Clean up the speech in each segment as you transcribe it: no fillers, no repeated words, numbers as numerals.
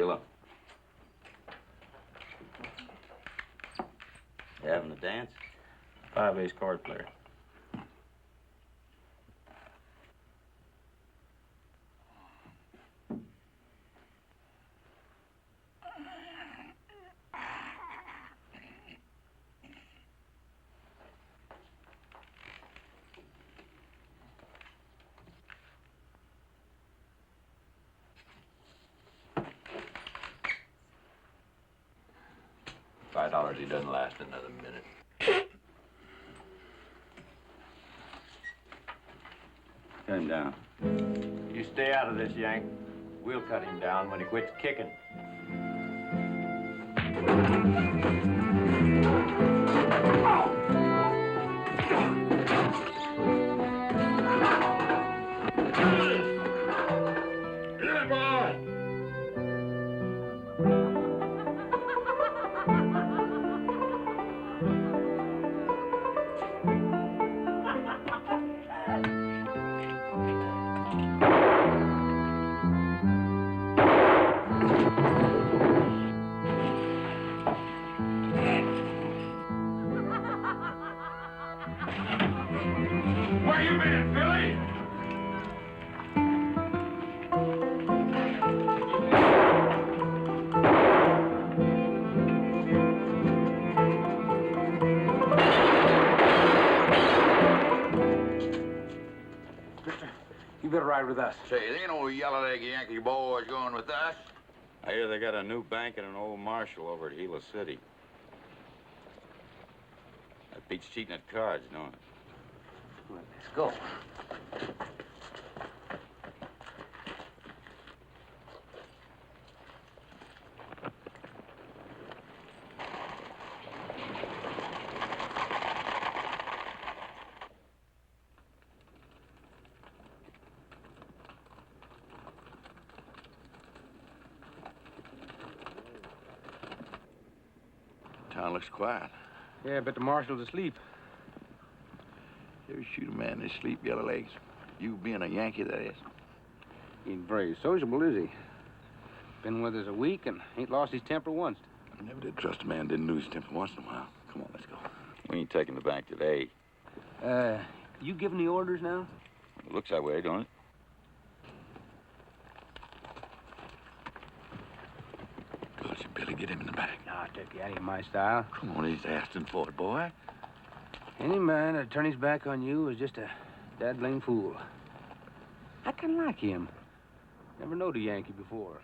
Sheila. You having a dance? 5-ace card player. $5, he doesn't last another minute. Cut him down. You stay out of this, Yank. We'll cut him down when he quits kicking. Where you been, Billy? Mister, you better ride with us. Say, there ain't no yellow-leg Yankee boys going with us. I hear they got a new bank and an old marshal over at Gila City. That beats cheating at cards, don't it? Let's go. Town looks quiet. Yeah, but the marshal's asleep. You ever shoot a man in his sleep, yellow legs? You being a Yankee, that is. He ain't very sociable, is he? Been with us a week and ain't lost his temper once. I never did trust a man didn't lose his temper once in a while. Come on, let's go. We ain't taking the bank today. You giving the orders now? It looks that way, don't it? Good, you Billy, get him in the back. Nah, Turkey, that ain't my style. Come on, he's asking for it, boy. Any man that'd turn his back on you is just a dad-blame fool. I kind of like him. Never knowed a Yankee before.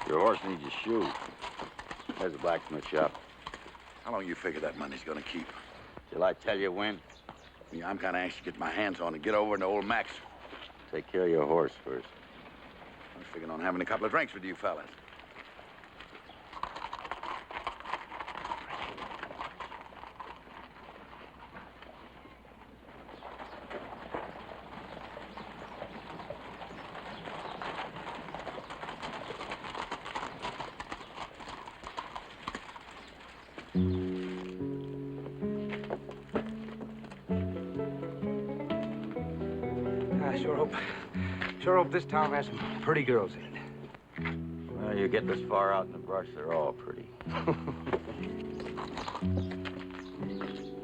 Your horse needs a shoe. There's a blacksmith shop. How long you figure that money's gonna keep? Shall I tell you when? Yeah, I'm kind of anxious to get my hands on it, get over into old Max. Take care of your horse first. I was figuring on having a couple of drinks with you fellas. I sure hope this town has some pretty girls in it. Well, you get this far out in the brush, they're all pretty.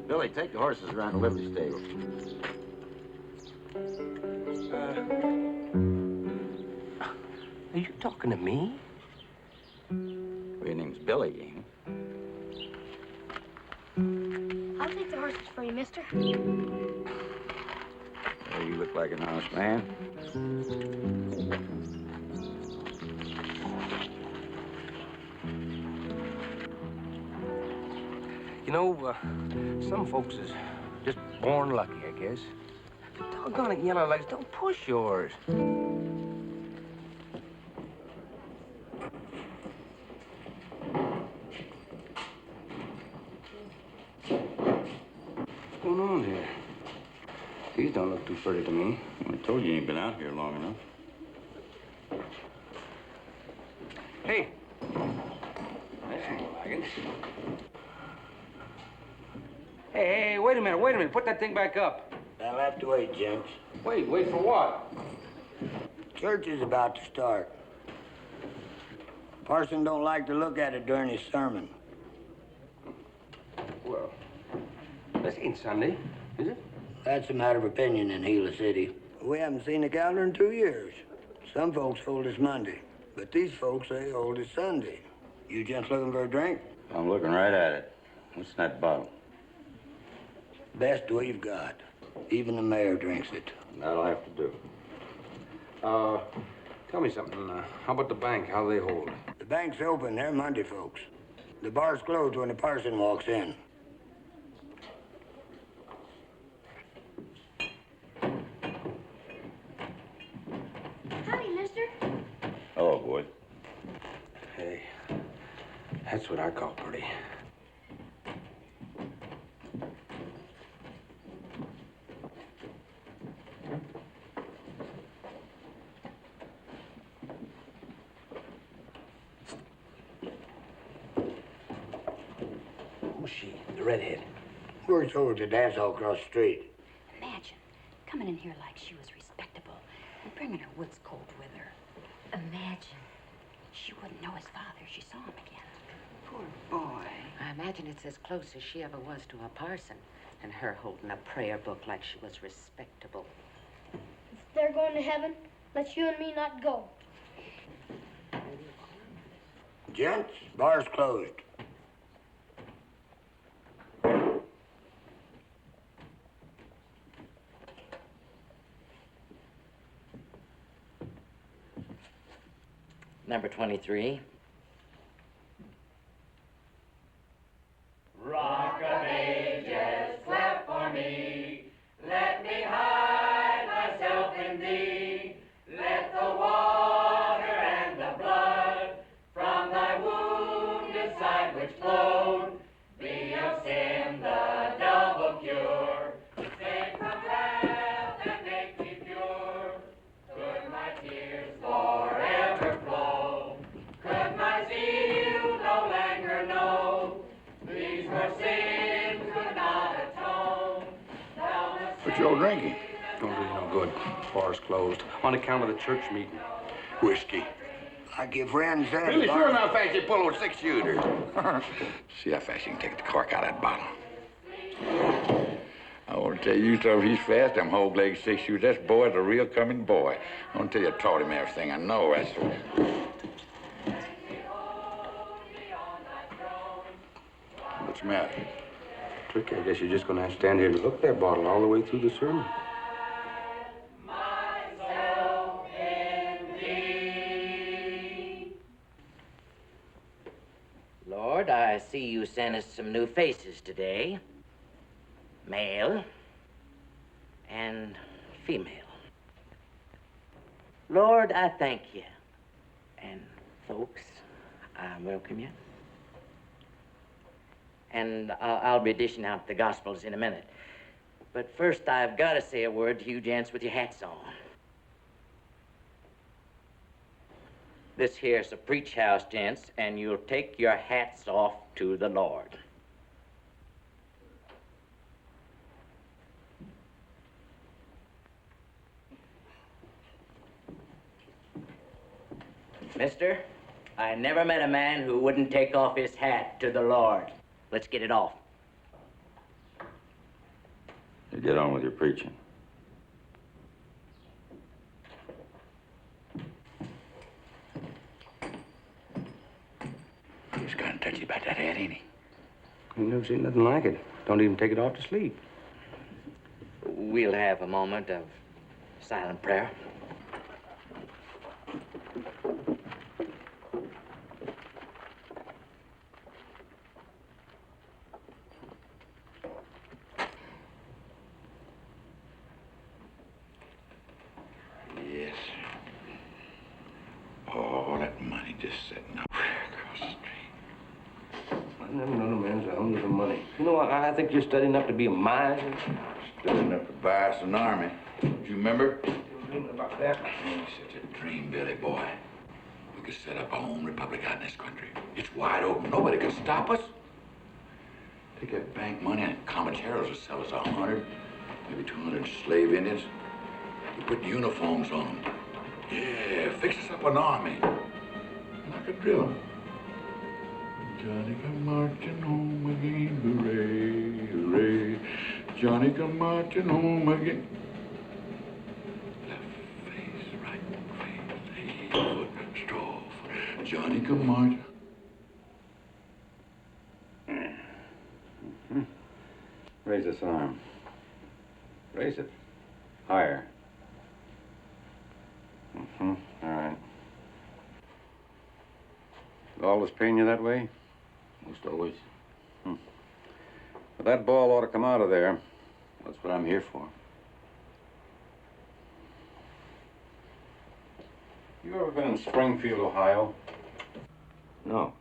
Billy, take the horses around the livery stable. Are you talking to me? Well, your name's Billy, ain't it? I'll take the horses for you, mister. Well, you look like an honest man. You know, some folks is just born lucky, I guess. Doggone it, Yellow Legs, don't push yours. What's going on here? These don't look too pretty to me. I told you ain't been out here long enough. Hey. That's more like it. Hey, wait a minute. Put that thing back up. That'll have to wait, gents. Wait for what? Church is about to start. Parson don't like to look at it during his sermon. Well, this ain't Sunday, is it? That's a matter of opinion in Gila City. We haven't seen the calendar in 2 years. Some folks hold it's Monday, but these folks say hold it's Sunday. You gents looking for a drink? I'm looking right at it. What's in that bottle? Best we've got. Even the mayor drinks it. That'll have to do. Tell me something. How about the bank? How they hold? The bank's open. They're Monday folks. The bar's closed when the parson walks in. Howdy, mister. Hello, boy. Hey, that's what I call pretty. Who's she? The redhead. We're told to dance all across the street. Imagine coming in here like she was respectable and bringing her woods coat with her. Imagine. She wouldn't know his father if she saw him again. Poor boy. I imagine it's as close as she ever was to a parson, and her holding a prayer book like she was respectable. If they're going to heaven, let you and me not go. Gents, bar's closed. Number 23. Rock of ages, clap for me. Let me hide myself in thee. Let the water and the blood from thy wounded side which flowed be of sin the double cure. Save from wrath and make me pure. Could my tears forever flow? Could my zeal no longer know? These were sins could not atone. What you all drinking? Don't do you no good. Bar's closed. On account of the church meeting. Whiskey. Like your friend said. Really bar- sure how fast you pull those 6-shooters. See how fast you can take the cork out of that bottle. I want to tell you something. He's fast. Them whole leg 6-shooters. That boy's a real coming boy. I want to tell you, I taught him everything I know. That's what's the matter? Tricky, I guess you're just gonna have to stand here and look at that bottle all the way through the sermon. Myself in thee. Lord, I see you sent us some new faces today. Male and female. Lord, I thank you. And folks, I welcome you. And I'll be dishing out the Gospels in a minute. But first, I've got to say a word to you gents with your hats on. This here's a preach house, gents, and you'll take your hats off to the Lord. Mister, I never met a man who wouldn't take off his hat to the Lord. Let's get it off. You get on with your preaching. He's gonna tell you about that hat, ain't he? You never seen nothing like it. Don't even take it off to sleep. We'll have a moment of silent prayer. Yes. All that money just sitting up across the street. I never known a man's a hungry for money. You know, I think you're studying up to be a miser. Studying up to buy us an army. Do you remember? Dreaming about that. Oh, such a dream, Billy boy. We could set up our own republic out in this country. It's wide open. Nobody can stop us. Take that bank money and Comancheros will sell us 100, maybe 200 slave Indians. We put uniforms on them. Yeah, fix us up an army. And I could drill them. Johnny come marching home again, hooray, hooray. Johnny come marching home again. Left face, right face, left foot, straw foot. Johnny come marching. Raise this arm. Raise it. Higher. All right. Always pain you that way? Most always. But that ball ought to come out of there. That's what I'm here for. You ever been in Springfield, Ohio? No.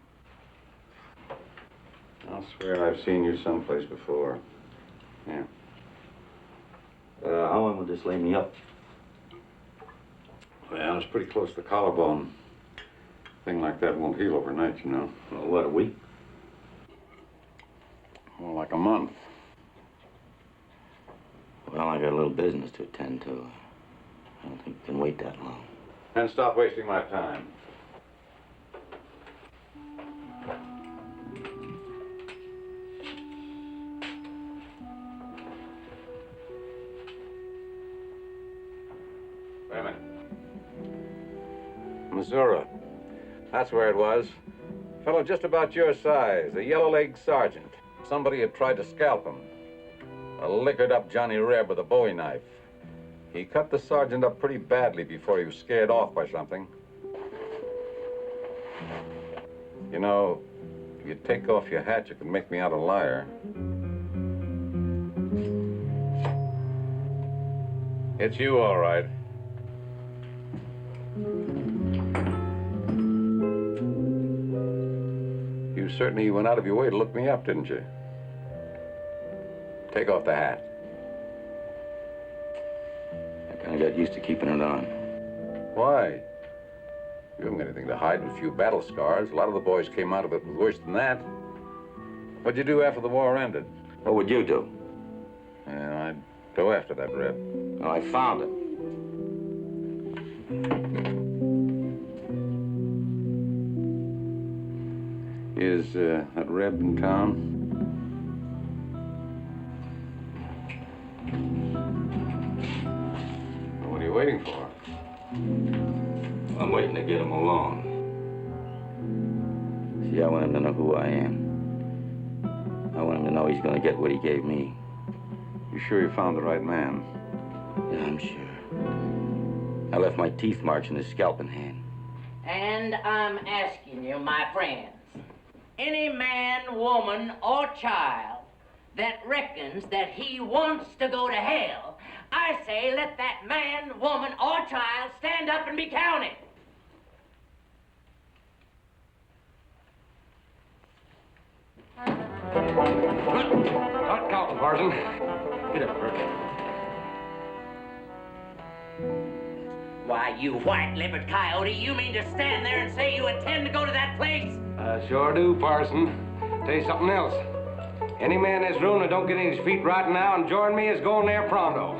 I'll swear I've seen you someplace before. Yeah. How long will this lay me up? Well, it's pretty close to the collarbone. Thing like that won't heal overnight, you know. Well, what, a week? More like a month. Well, I got a little business to attend to. I don't think it can wait that long. And stop wasting my time. Wait a minute. Missouri. That's where it was. Fellow just about your size, a yellow-legged sergeant. Somebody had tried to scalp him. A liquored-up Johnny Reb with a Bowie knife. He cut the sergeant up pretty badly before he was scared off by something. You know, if you take off your hat, you can make me out a liar. It's you, all right. You certainly went out of your way to look me up, didn't you? Take off the hat. I kind of got used to keeping it on. Why? You haven't got anything to hide but a few battle scars. A lot of the boys came out of it with worse than that. What'd you do after the war ended? What would you do? Yeah, I'd go after that Reb. Oh, I found him. Is that Reb in town? What are you waiting for? I'm waiting to get him along. See, I want him to know who I am. I want him to know he's gonna get what he gave me. You sure you found the right man? Yeah, I'm sure. I left my teeth marks in his scalping hand. And I'm asking you, my friends, any man, woman, or child that reckons that he wants to go to hell, I say let that man, woman, or child stand up and be counted. Not counting, Parson. Get up, Bert. Why, you white-livered coyote, you mean to stand there and say you intend to go to that place? I sure do, Parson. Tell you something else. Any man in this room that don't get his feet right now and join me is going there pronto.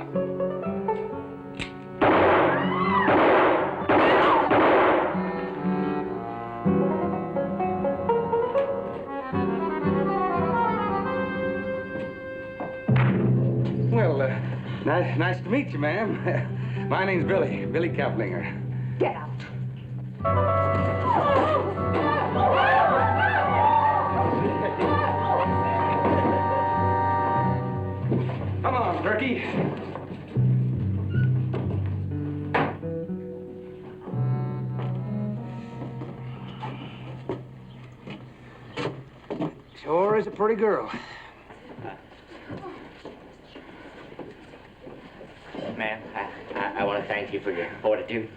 Well, nice to meet you, ma'am. My name's Billy Kaplinger. Get out. Come on, Turkey. Sure is a pretty girl. Ma'am, I want to thank you for your fortitude.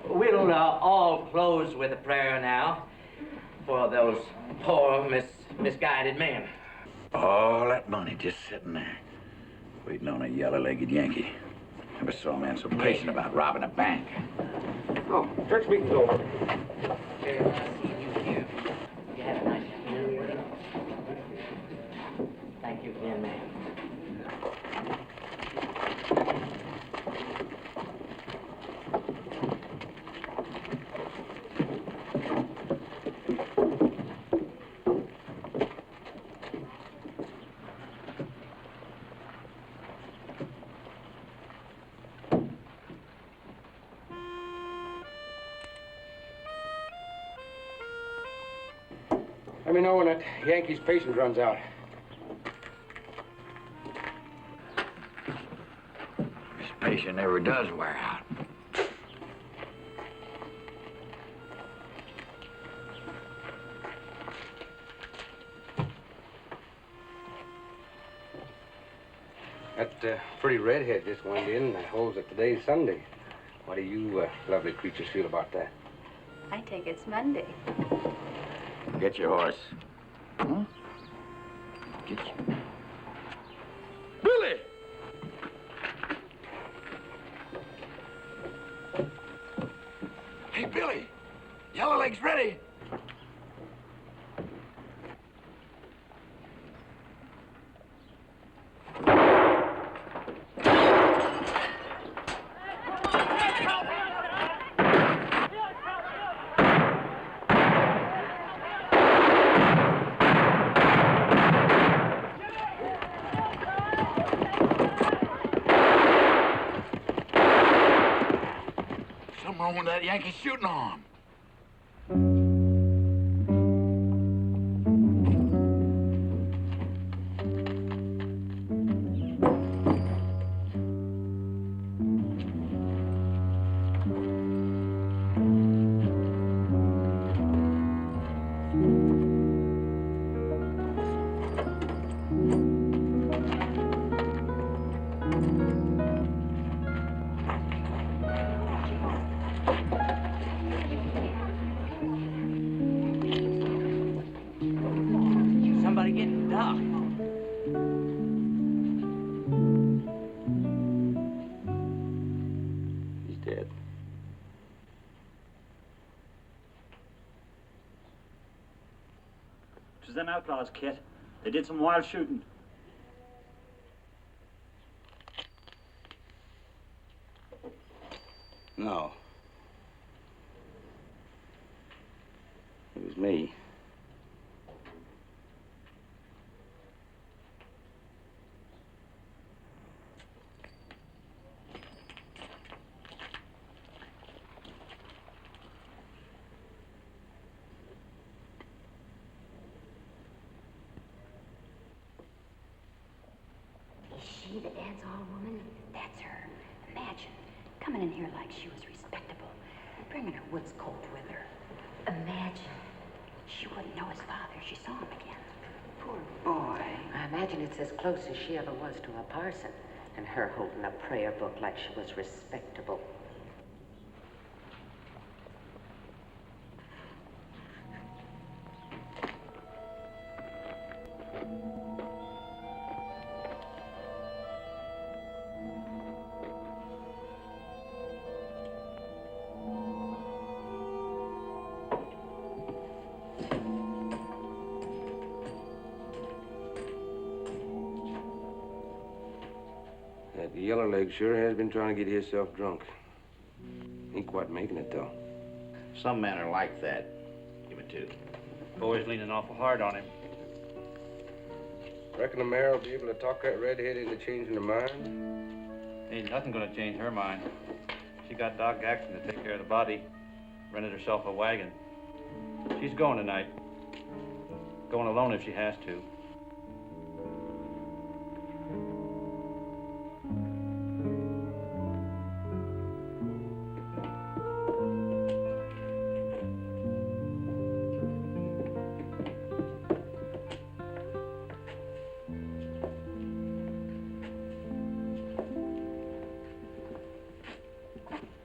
We'll all close with a prayer now for those poor, misguided men. All that money just sitting there, waiting on a yellow-legged Yankee. Never saw a man so patient about robbing a bank. Oh, church meeting's over. You have a nice afternoon. Thank you again, ma'am. Let me know when that Yankee's patience runs out. His patience never does wear out. That pretty redhead just went in and holds that today's Sunday. What do you lovely creatures feel about that? I think it's Monday. Get your horse. Huh? Get you. Billy! Hey, Billy! Yellowleg's ready. Something wrong with that Yankee shooting arm. Somebody getting ducked. He's dead. It was them outlaws, Kit. They did some wild shooting. No. It was me. Is she the dance-hall woman? That's her. Imagine coming in here like she was respectable and bringing her woods coat with her. Imagine she wouldn't know his father if she saw him again. Poor boy. I imagine it's as close as she ever was to a parson, and her holding a prayer book like she was respectable. That yellowleg sure has been trying to get himself drunk. Ain't quite making it, though. Some men are like that. Give it to. Boy's leaning awful hard on him. Reckon the mayor will be able to talk that redhead into changing her mind? Ain't nothing gonna change her mind. She got Doc Gaxton to take care of the body. Rented herself a wagon. She's going tonight. Going alone if she has to.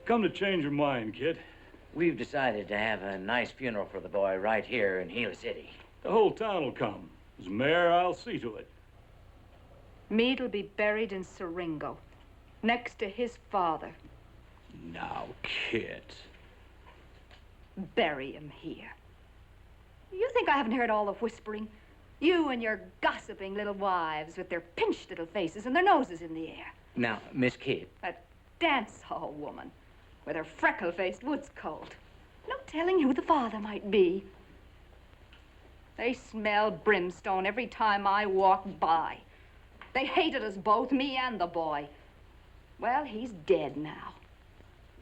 Come to change your mind, kid. We've decided to have a nice funeral for the boy right here in Gila City. The whole town will come. As mayor, I'll see to it. Mead'll be buried in Siringo, next to his father. Now, Kit. Bury him here. You think I haven't heard all the whispering? You and your gossiping little wives with their pinched little faces and their noses in the air. Now, Miss Kid. That dance hall woman with her freckle-faced woods coat. No telling who the father might be. They smell brimstone every time I walk by. They hated us both, me and the boy. Well, he's dead now.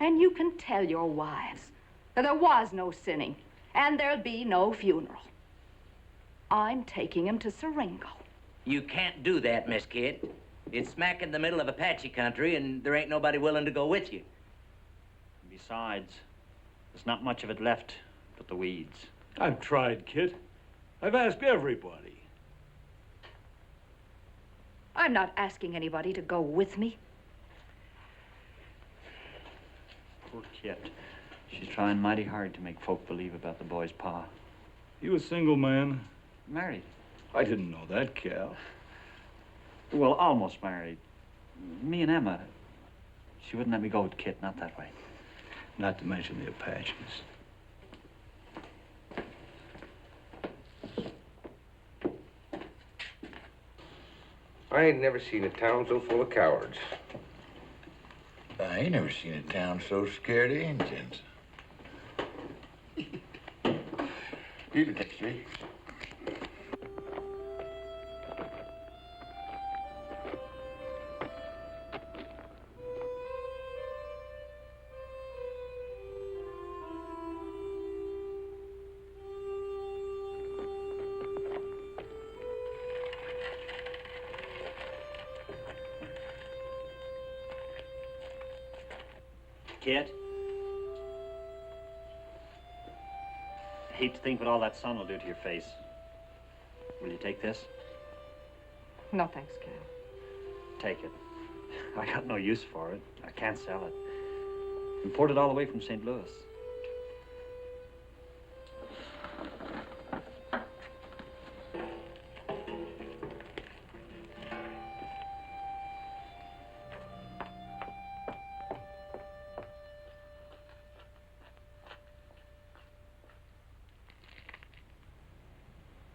And you can tell your wives that there was no sinning and there'll be no funeral. I'm taking him to Siringo. You can't do that, Miss Kid. It's smack in the middle of Apache country, and there ain't nobody willing to go with you. Besides, there's not much of it left but the weeds. I've tried, Kit. I've asked everybody. I'm not asking anybody to go with me. Poor Kit. She's trying mighty hard to make folk believe about the boy's pa. He was single, man. Married. I didn't know that, Cal. Well, almost married. Me and Emma. She wouldn't let me go with Kit, not that way. Not to mention the Apaches. I ain't never seen a town so full of cowards. I ain't never seen a town so scared of Indians. You can take me. Kit? I hate to think what all that sun will do to your face. Will you take this? No, thanks, Cal. Take it. I got no use for it. I can't sell it. Imported all the way from St. Louis.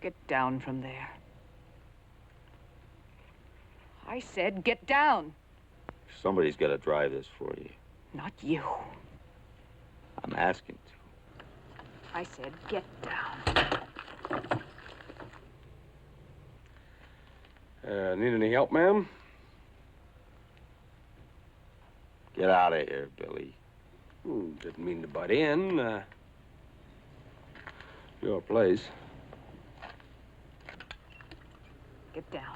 Get down from there. I said get down. Somebody's got to drive this for you. Not you. I'm asking to. I said get down. Need any help, ma'am? Get out of here, Billy. Didn't mean to butt in. Your place. Get down.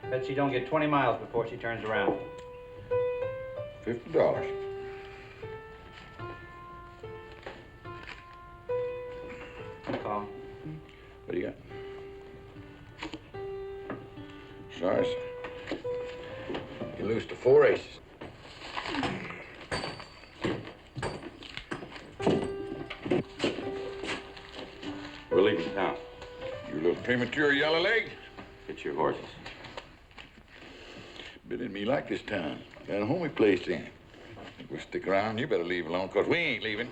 Bet she don't get 20 miles before she turns around. $50. Call. What do you got? Sorry, sir. You lose to 4 aces. We're leaving town. You a little premature, yellow leg? Get your horses. Billy and me like this town. Got a homey place in. If we stick around, you better leave alone, because we ain't leaving.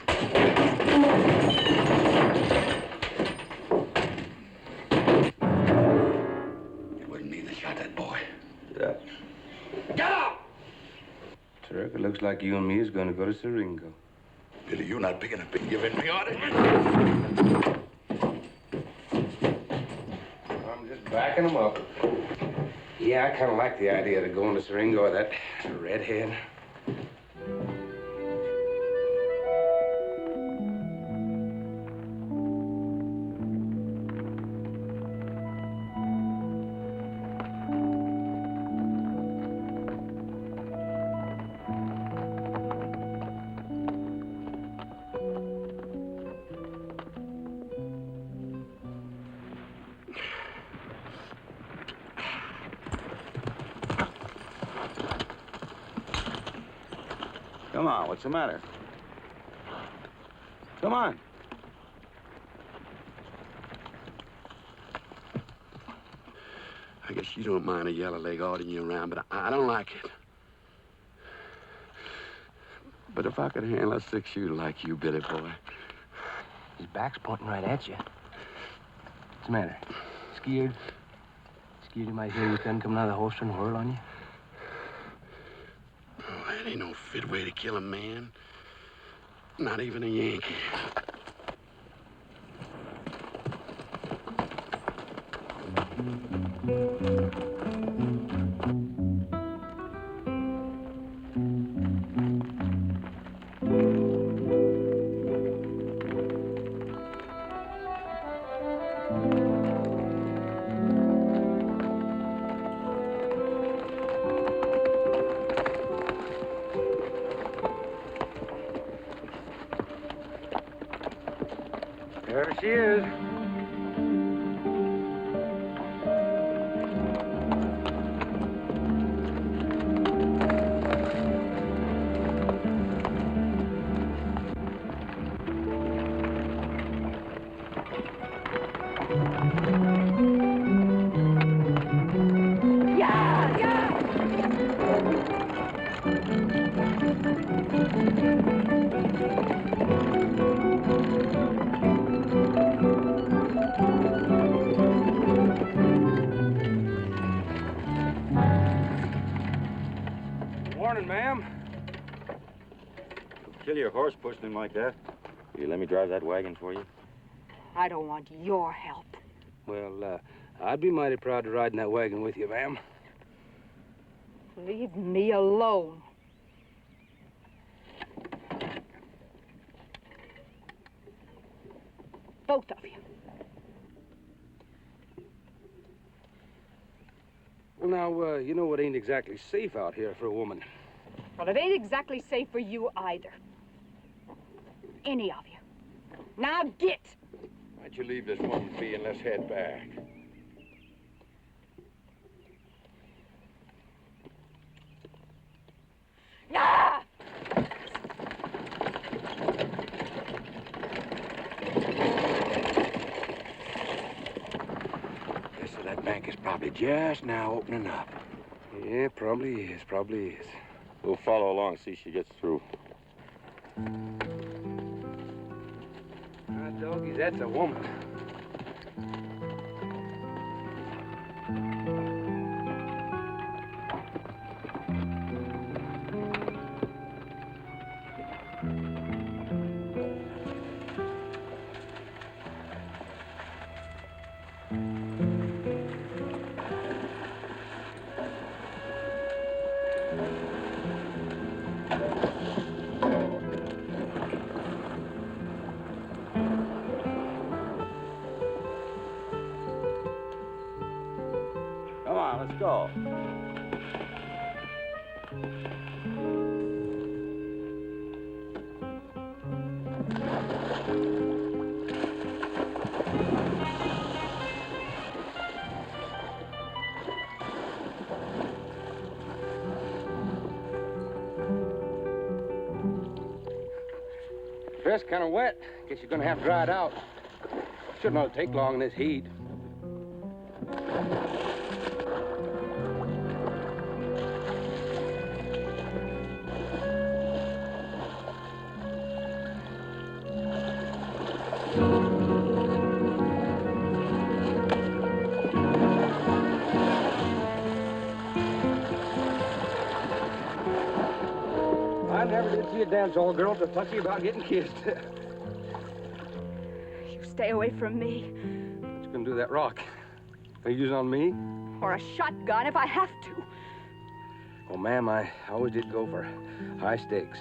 It wasn't me that shot that boy. Yeah. Get out! Turk, it looks like you and me is going to go to Siringo. Billy, you're not big enough to be giving me orders. I'm just backing them up. Yeah, I kind of like the idea of going to Siringo with that redhead. Come on, what's the matter? Come on. I guess you don't mind a yellow leg ordering you around, but I don't like it. But if I could handle a 6-shooter like you, Billy boy. His back's pointing right at you. What's the matter? Scared? Scared you might hear your gun coming out of the holster and whirl on you? Oh, that ain't no fit way to kill a man. Not even a Yankee. There she is. Morning, ma'am. Kill your horse pushing him like that. Will you let me drive that wagon for you? I don't want your help. Well, I'd be mighty proud to ride in that wagon with you, ma'am. Leave me alone. Both of you. Well, now, you know it ain't exactly safe out here for a woman. Well, it ain't exactly safe for you either. Any of you. Now get! Why'd you leave this woman be and let's head back? Ah! So that bank is probably just now opening up. Yeah, probably is, probably is. We'll follow along, see if she gets through. Doggies, that's a woman. Come on, let's go. Dress kind of wet. Guess you're gonna have to dry it out. Shouldn't ought to take long in this heat. I never did see a dance hall girl so fussy about getting kissed. You stay away from me. What's gonna do that rock? Gonna use it on me? Or a shotgun if I have to. Well, ma'am, I always did go for high stakes.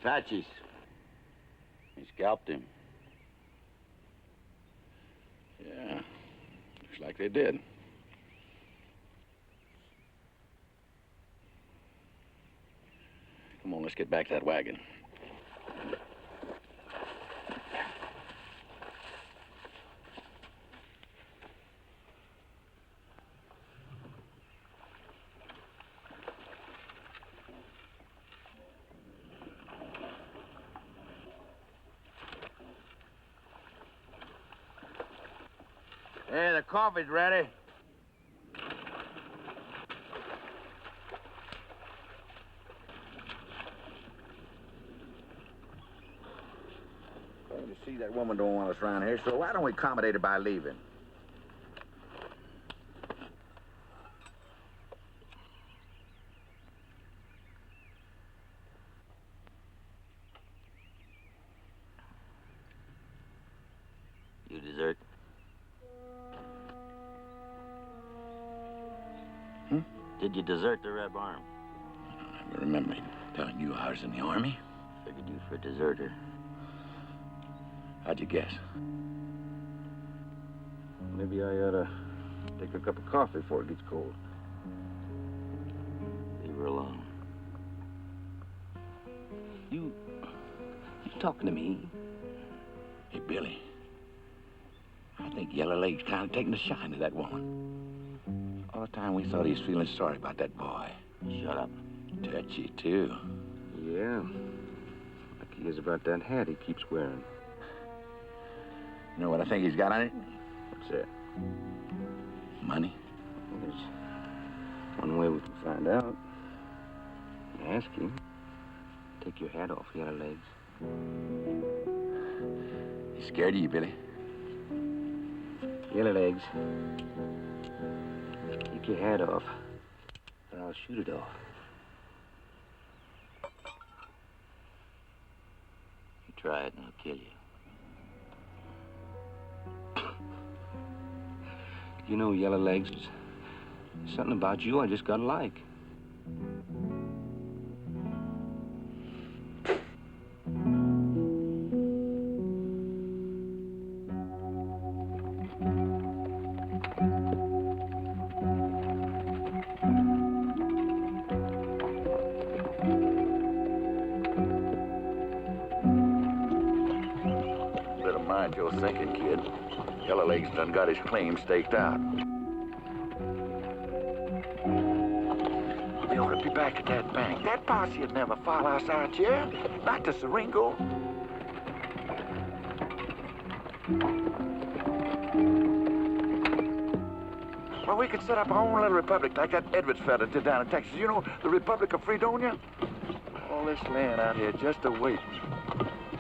Apaches. These scalped him. Yeah, looks like they did. Come on, let's get back to that wagon. Hey, the coffee's ready. Well, you see, that woman don't want us around here, so why don't we accommodate her by leaving? You desert? Hmm? Did you desert the Red Barn? I remember telling you I was in the Army. Figured you for a deserter. How'd you guess? Maybe I ought to take a cup of coffee before it gets cold. Leave her alone. You talking to me? Hey, Billy. I think Yellowleg's kind of taking the shine of that woman. All the time we thought he was feeling sorry about that boy. Shut up. Touchy, too. Yeah. Like he is about that hat he keeps wearing. You know what I think he's got on it? What's that? Money. Well, there's one way we can find out. Ask him. Take your hat off, Yellowlegs. He's scared of you, Billy? Yellowlegs. Take your hat off, or I'll shoot it off. You try it and I'll kill you. You know, Yellowlegs, there's something about you I just gotta like. Better mind your thinking, kid. Yellowleg's done got his claim staked out. We ought to be back at that bank. That posse would never follow us out here. Not to Siringo. Well, we could set up our own little republic like that Edwards fella did down in Texas. You know, the Republic of Fredonia? All this land out here just a waiting.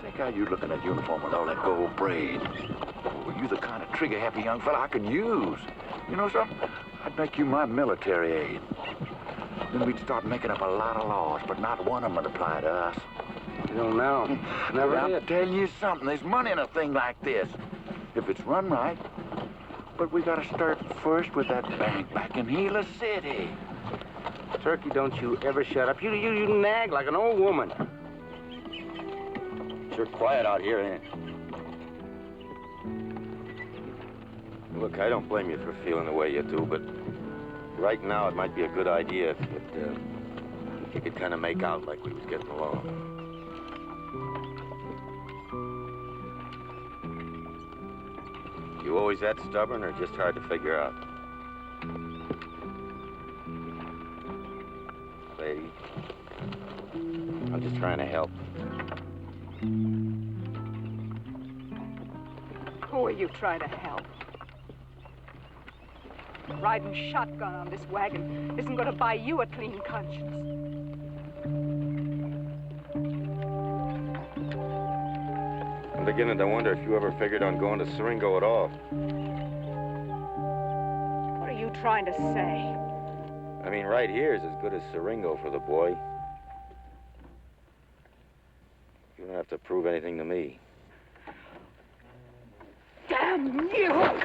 Think how you look in that uniform with all that gold braid. Oh, you the kind of trigger-happy young fella I can use. You know something? I'd make you my military aide. Then we'd start making up a lot of laws, but not one of them would apply to us. You don't know. Never I'll did. tell you something. There's money in a thing like this, if it's run right. But we gotta start first with that bank back in Gila City. Turkey, don't you ever shut up. You nag like an old woman. Sure quiet out here, ain't it? Look, I don't blame you for feeling the way you do, but right now it might be a good idea if you could kind of make out like we was getting along. You always that stubborn or just hard to figure out? Lady, I'm just trying to help. Who are you trying to help? Riding shotgun on this wagon isn't going to buy you a clean conscience. I'm beginning to wonder if you ever figured on going to Siringo at all. What are you trying to say? I mean, right here is as good as Siringo for the boy. You don't have to prove anything to me. Damn you!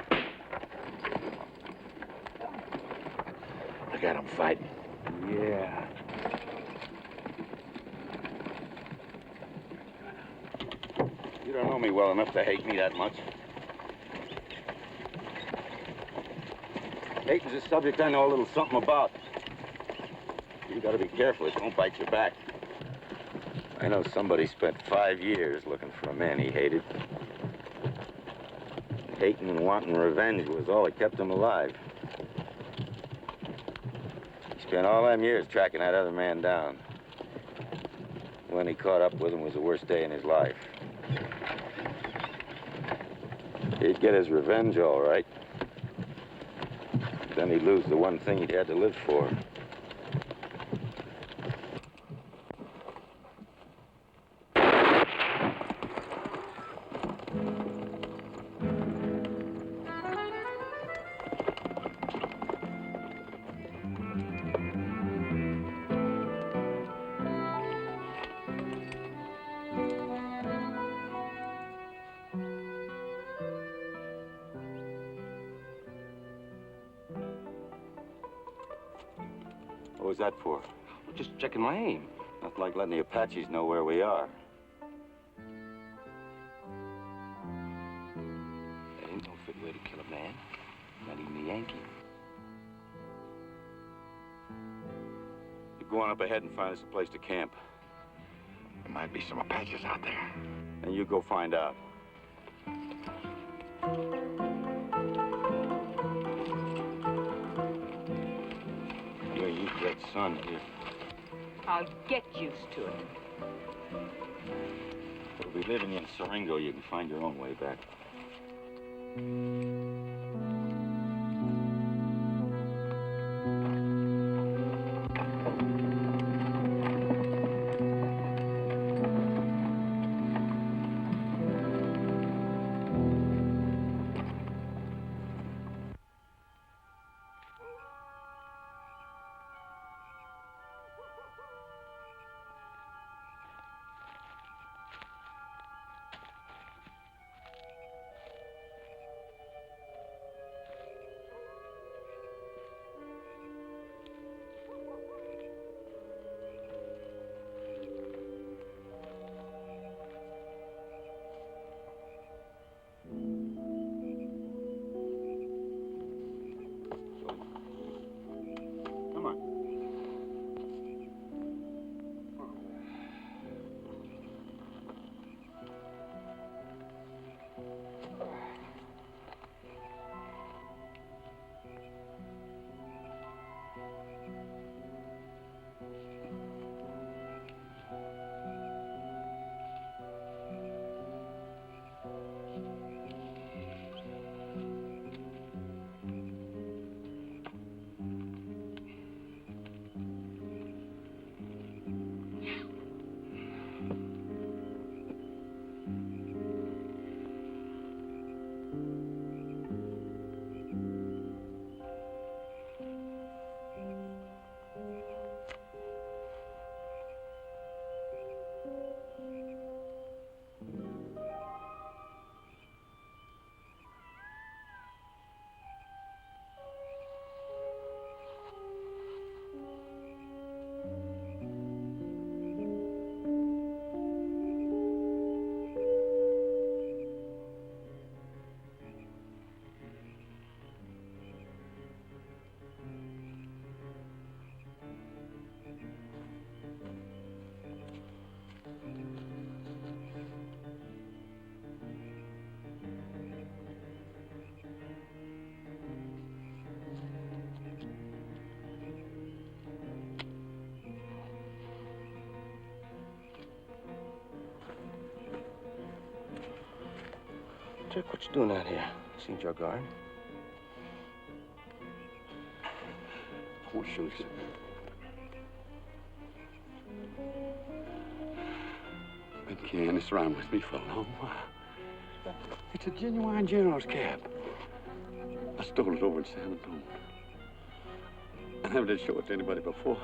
Look at him fighting. Yeah. You don't me well enough to hate me that much. Hating's a subject I know a little something about. You gotta be careful it don't bite your back. I know somebody spent 5 years looking for a man he hated. Hating and wanting revenge was all that kept him alive. He spent all them years tracking that other man down. When he caught up with him was the worst day in his life. He'd get his revenge all right. Then he'd lose the one thing he'd had to live for. What was that for? Just checking my aim. Not like letting the Apaches know where we are. That ain't no fit way to kill a man. Not even a Yankee. You go on up ahead and find us a place to camp. There might be some Apaches out there. And you go find out. You ain't used to that sun here. I'll get used to it. If we live in Siringo, you can find your own way back. Dick, what you doing out here? Seen your guard? I won't shoot you. Been carrying this around with me for a long while. It's a genuine general's cap. I stole it over in San Antonio. I never did show it to anybody before.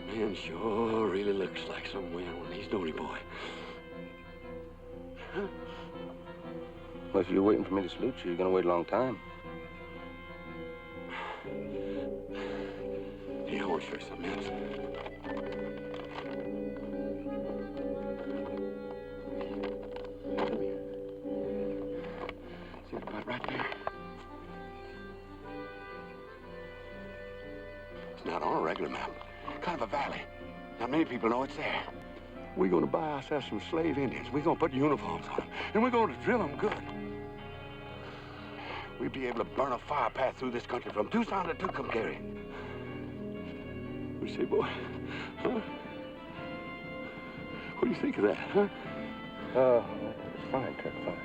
Man sure really looks like some man when he's Donny boy. Huh? Well, if you're waiting for me to salute you, you're gonna wait a long time. Yeah, I won't show you something else. Come here. See the spot right there? It's not on a regular map. Kind of a valley. Not many people know it's there. We're going to buy ourselves some slave Indians. We're going to put uniforms on them. And we're going to drill them good. We'll be able to burn a fire path through this country from Tucson to Tucumcari. What do you say, boy? Huh? What do you think of that, huh? It's fine, Kirk, fine.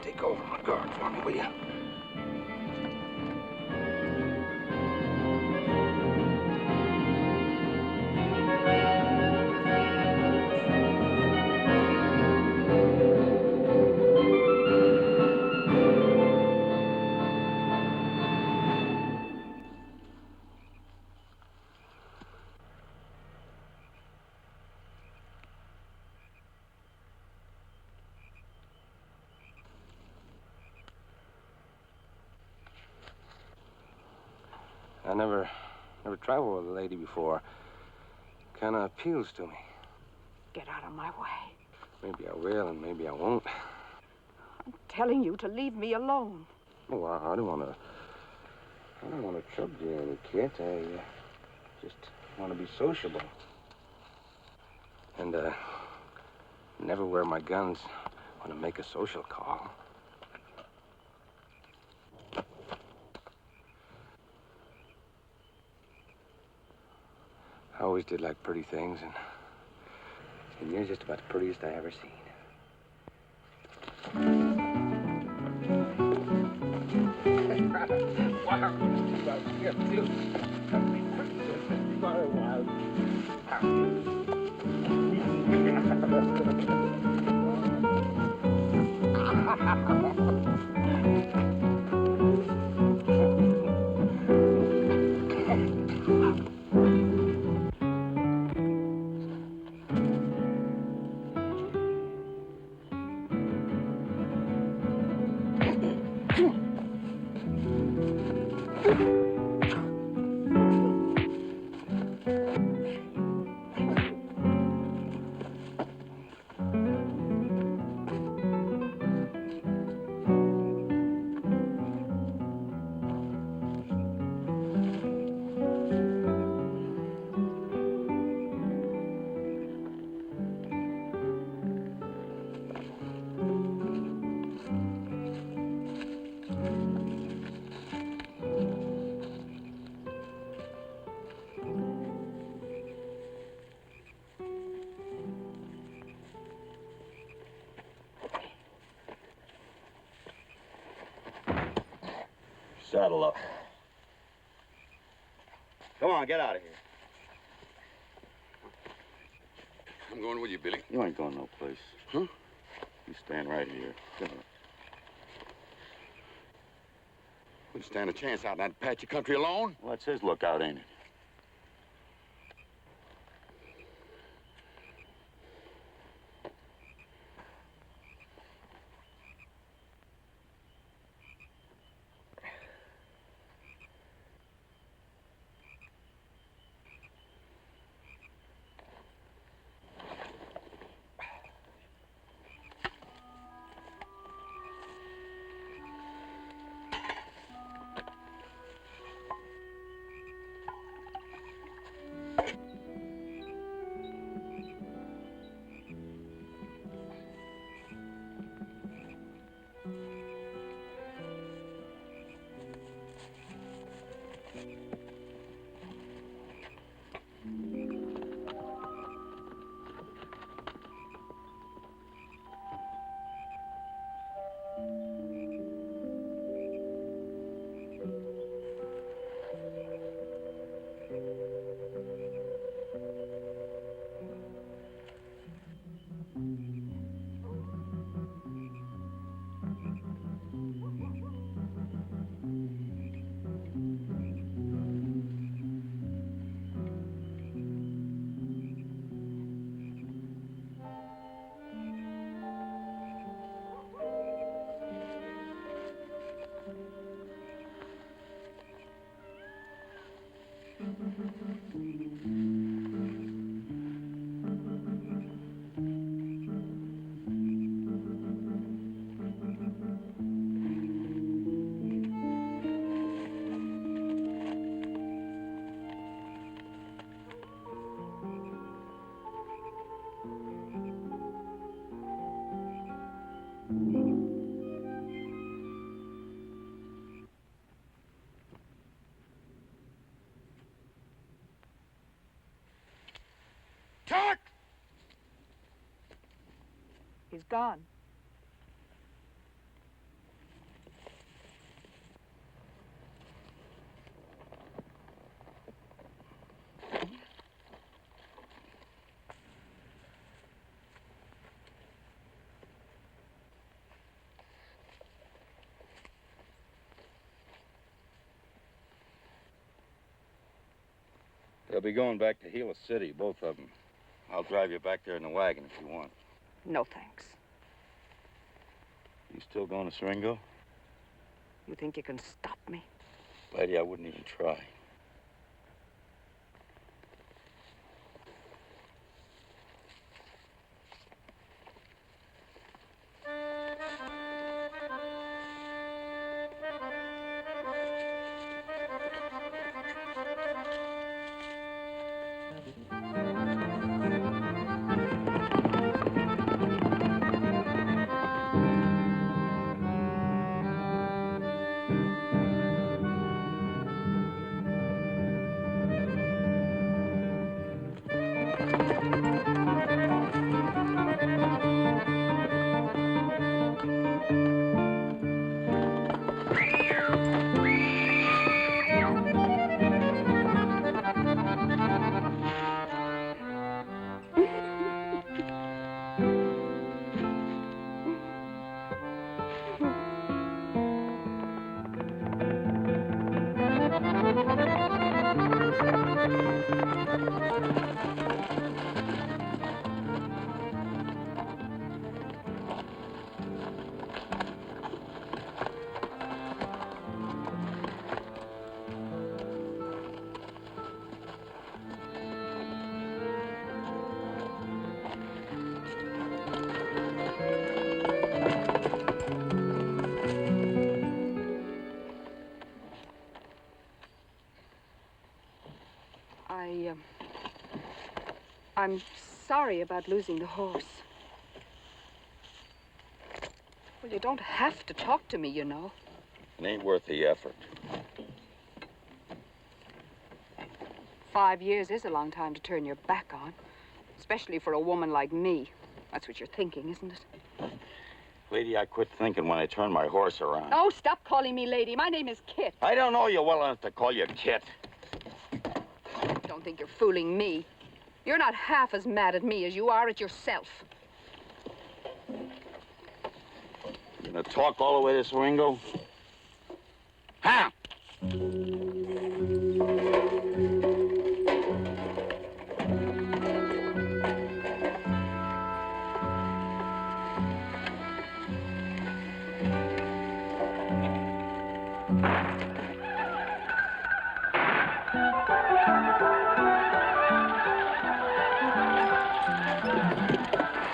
Take over my guard for me, will you? I never traveled with a lady before. Kind of appeals to me. Get out of my way. Maybe I will and maybe I won't. I'm telling you to leave me alone. Oh, I don't want to trouble you any, kid. I just want to be sociable. And never wear my guns when I make a social call. I always did like pretty things, and you're just about the prettiest I ever seen. Saddle up. Come on, get out of here. I'm going with you, Billy. You ain't going no place. Huh? You stand right here. Come on. Wouldn't stand a chance out in that Apache country alone. Well, that's his lookout, ain't it? He's gone. They'll be going back to Gila City, both of them. I'll drive you back there in the wagon if you want. No, thanks. You still going to Siringo? You think you can stop me? Lady, I wouldn't even try. I'm sorry about losing the horse. Well, you don't have to talk to me, you know. It ain't worth the effort. 5 years is a long time to turn your back on, especially for a woman like me. That's what you're thinking, isn't it? Lady, I quit thinking when I turned my horse around. Oh, stop calling me lady. My name is Kit. I don't know you well enough to call you Kit. Don't think you're fooling me. You're not half as mad at me as you are at yourself. You gonna talk all the way to Siringo? Ha!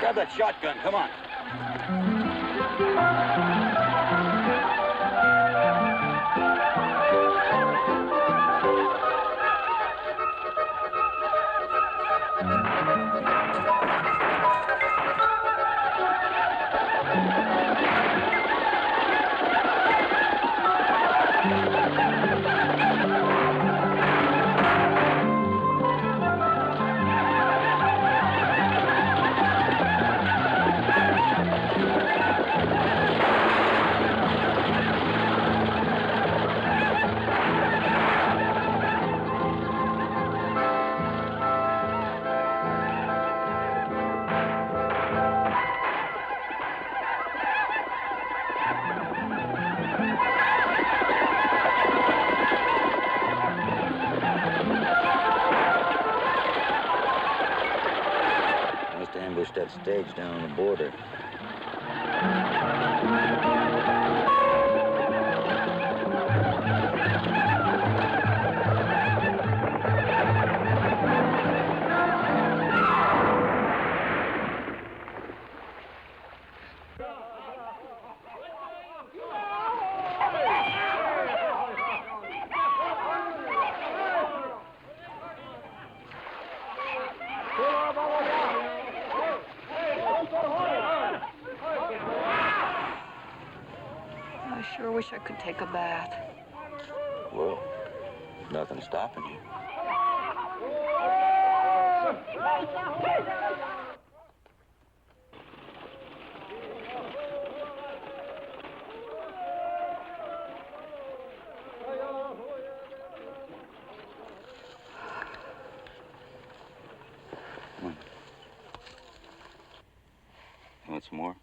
Grab that shotgun, come on. Ambushed that stage down on the border. I sure wish I could take a bath. Well, nothing's stopping you. some more?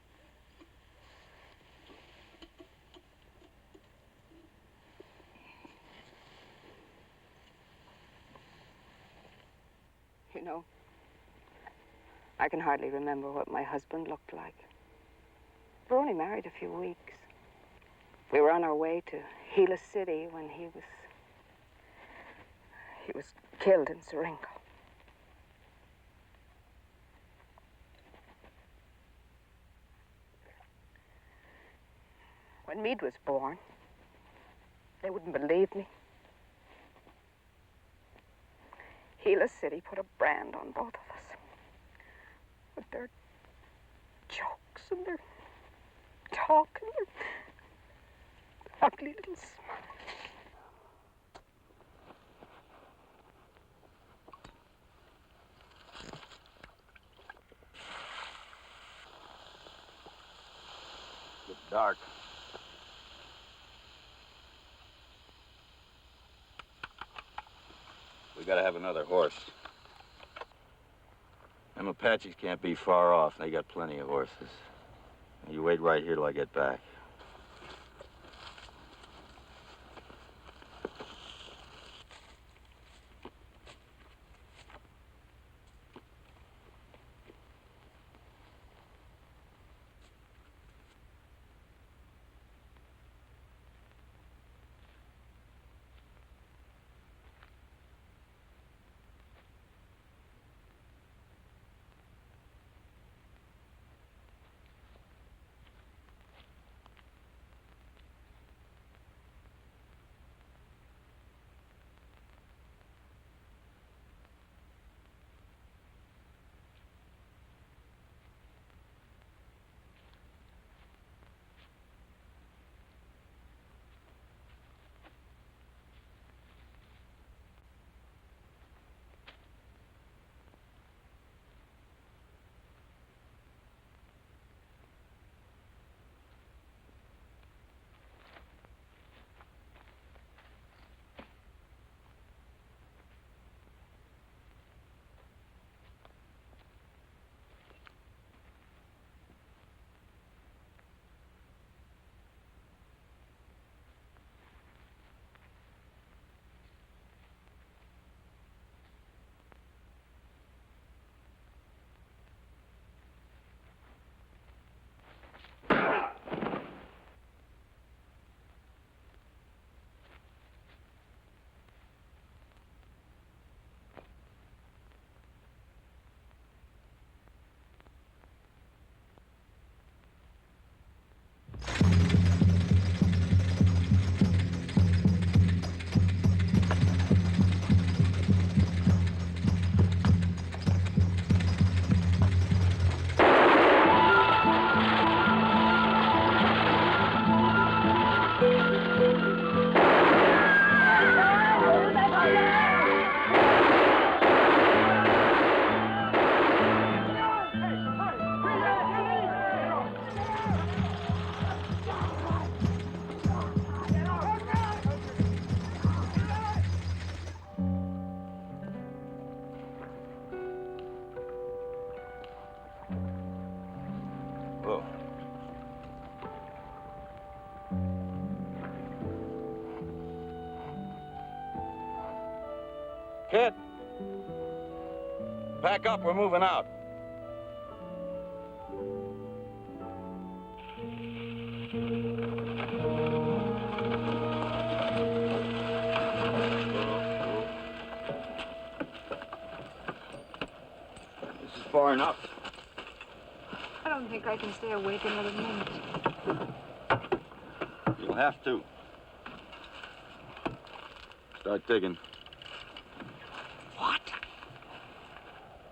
You know, I can hardly remember what my husband looked like. We were only married a few weeks. We were on our way to Gila City when he was killed in Siringo. When Meade was born, they wouldn't believe me. Gila City put a brand on both of us. With their jokes and their talk and their ugly little smile. It's dark. We gotta have another horse. Them Apaches can't be far off. They got plenty of horses. You wait right here till I get back. Whoa. Kid, pack up, we're moving out. This is far enough. I don't think I can stay awake another minute. You'll have to. Start digging. What?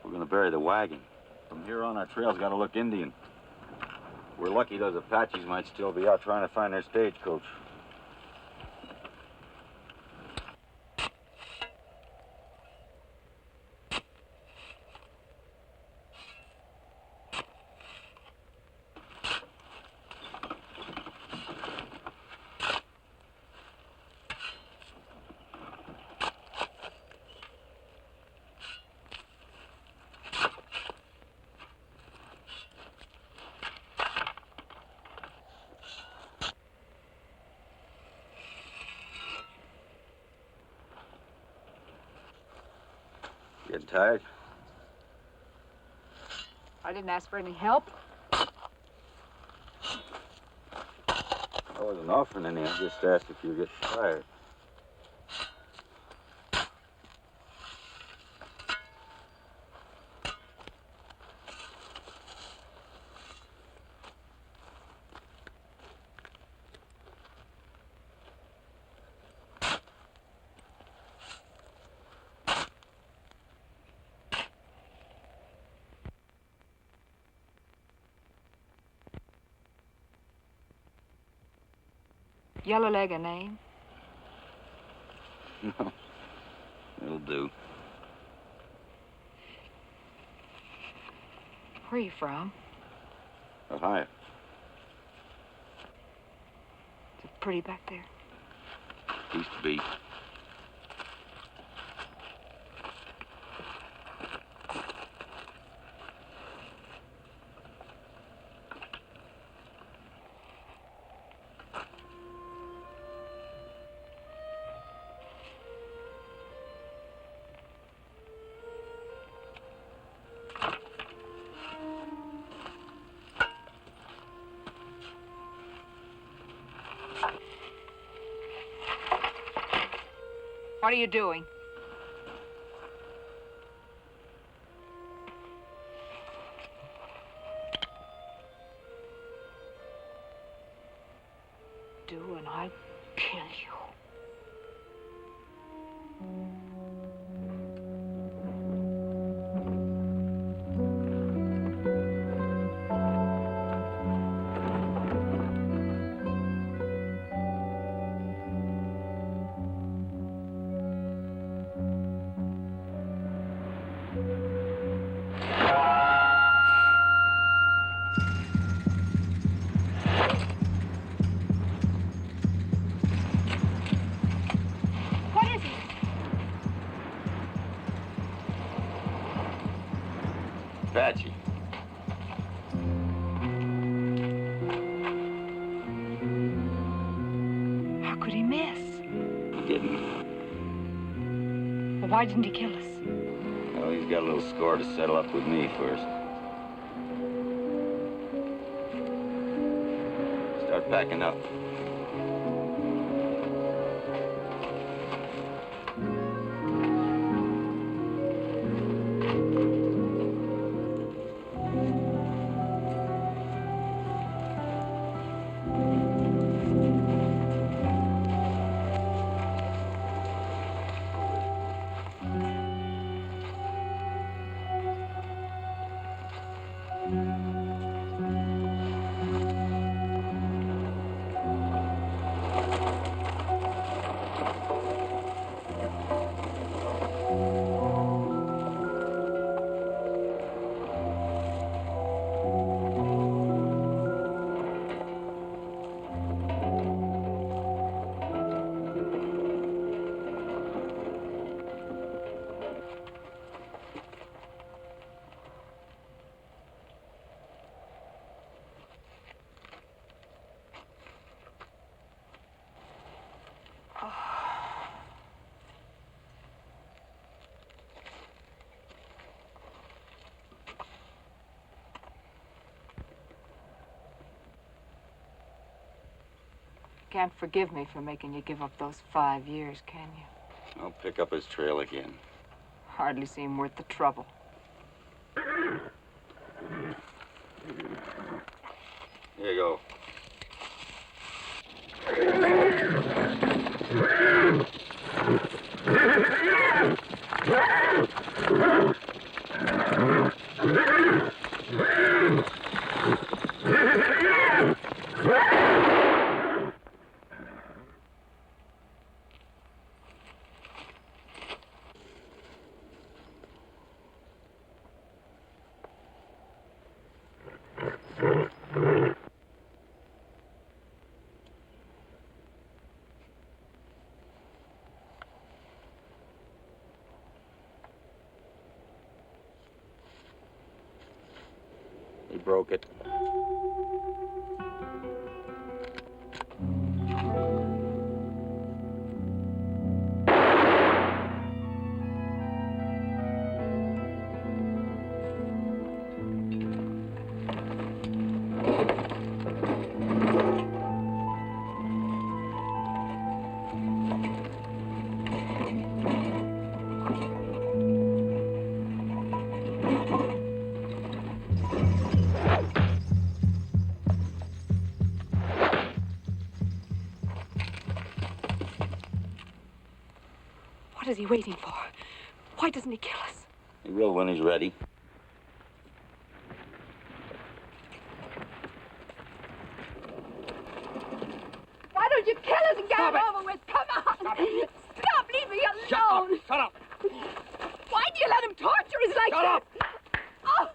We're gonna bury the wagon. From here on, our trail's gotta look Indian. We're lucky those Apaches might still be out trying to find their stagecoach. Getting tired? I didn't ask for any help. I wasn't offering any. I just asked if you were getting tired. Yellow leg a name? No. It'll do. Where are you from? Ohio. Is it pretty back there? Used to be. What are you doing? Do and I'd kill you. Apache. How could he miss? He didn't. Well, why didn't he kill us? Well, he's got a little score to settle up with me first. Start packing up. Can't forgive me for making you give up those 5 years, can you? I'll pick up his trail again. Hardly seem worth the trouble. Here you go. He broke it. What is he waiting for? Why doesn't he kill us? He will when he's ready. Why don't you kill us and get it over with? Come on! Stop! Leave me alone! Shut up! Why do you let him torture us like Shut up! Oh!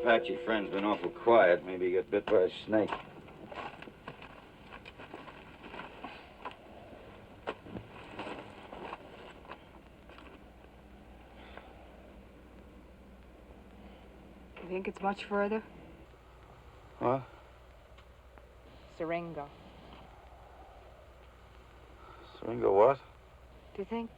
Apache friend's been awful quiet. Maybe he got bit by a snake. You think it's much further? What? Siringo. Siringo what? Do you think?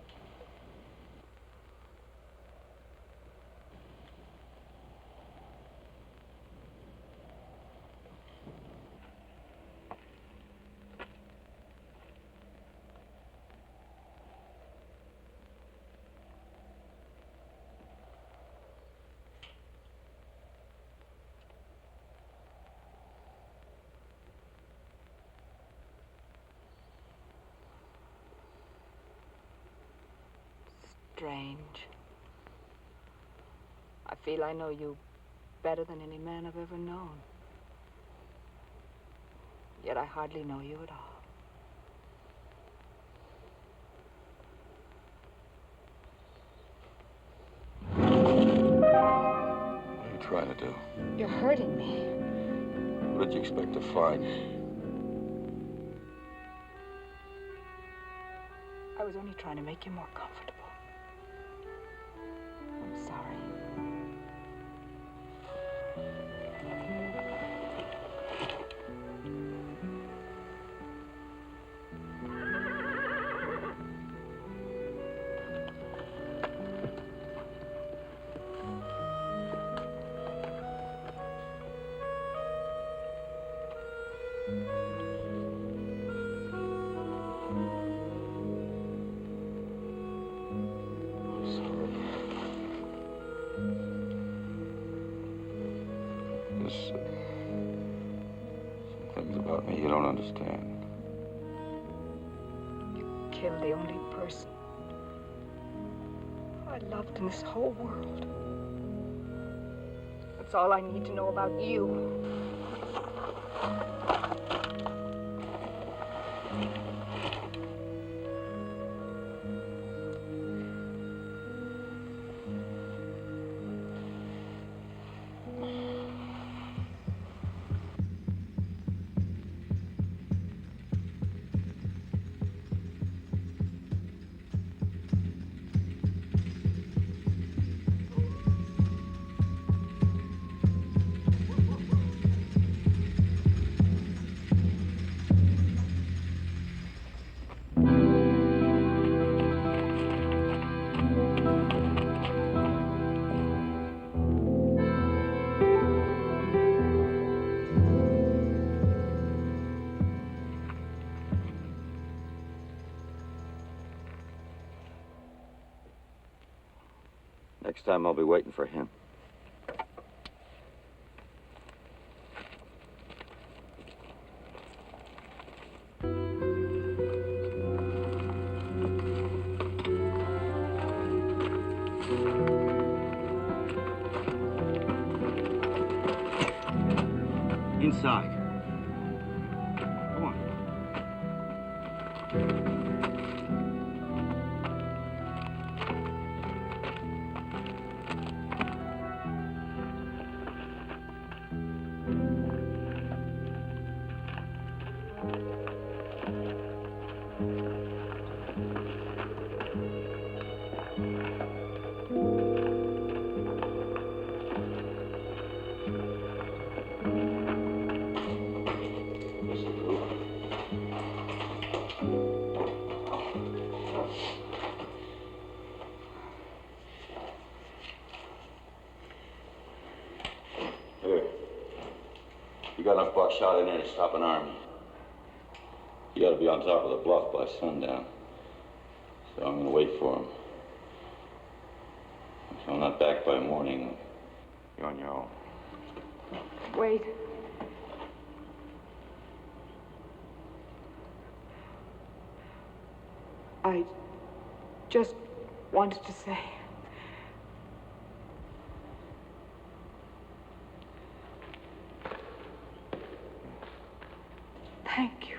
Strange. I feel I know you better than any man I've ever known. Yet I hardly know you at all. What are you trying to do? You're hurting me. What did you expect to find? I was only trying to make you more comfortable. I'm sorry. Some things about me you don't understand. You killed the only person I loved in this whole world. That's all I need to know about you. Next time I'll be waiting for him. Inside. Come on. Here. You got enough buckshot in there to stop an army. You gotta be on top of the bluff by sundown. So I'm gonna wait for him. If I'm not back by morning, you're on your own. Wait. I just wanted to say. Thank you.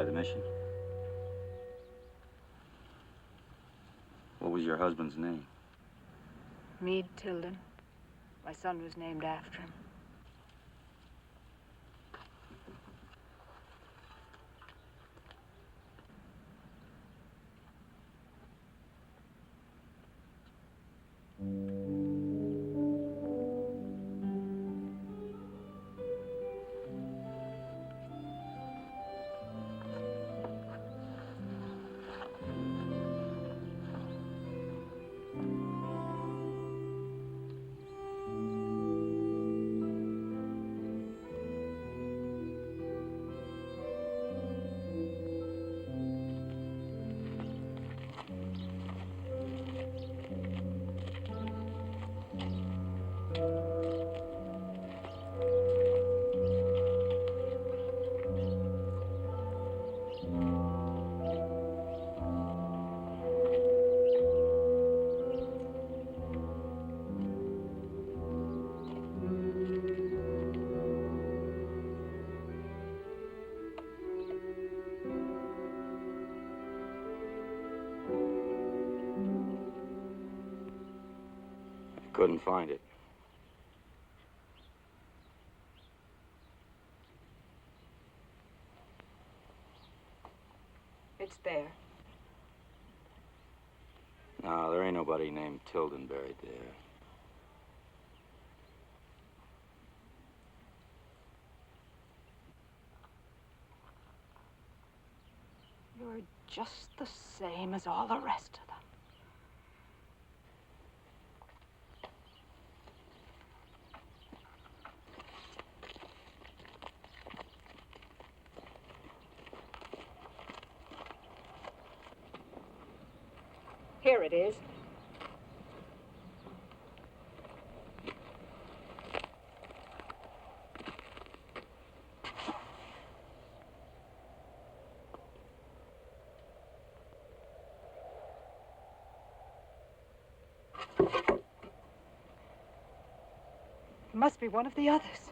the mission? What was your husband's name? Meade Tilden. My son was named after him. Couldn't find it. It's there. No, there ain't nobody named Tilden buried there. You're just the same as all the rest of them. Here it is. It must be one of the others.